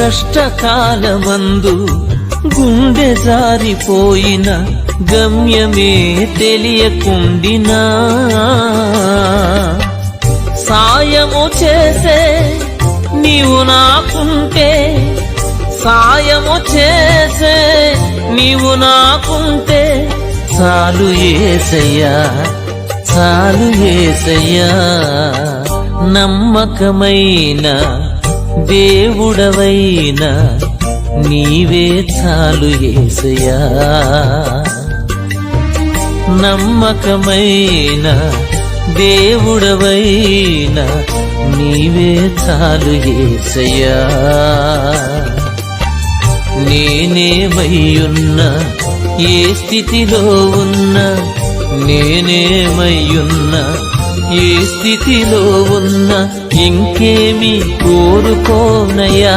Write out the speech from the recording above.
కష్టకాలమందు గుండె జారిపోయిన గమ్యమే తెలియకుండినా సాయము చేసే నీవు నాకుంటే, సాయము చేసే నీవు నాకుంటే చాలు యేసయ్యా, చాలు యేసయ్యా. నమ్మకమైన దేవుడవైన నీవే చాలు యేసయ్యా. నమ్మకమైన దేవుడవైన నీవే చాలు యేసయ్యా. నేనేమయ్యున్నా, ఏ స్థితిలో ఉన్నా, నేనేమయ్యున్నా, ఏ స్థితిలో ఉన్నా ఇంకేమి కోరుకోనయ్యా.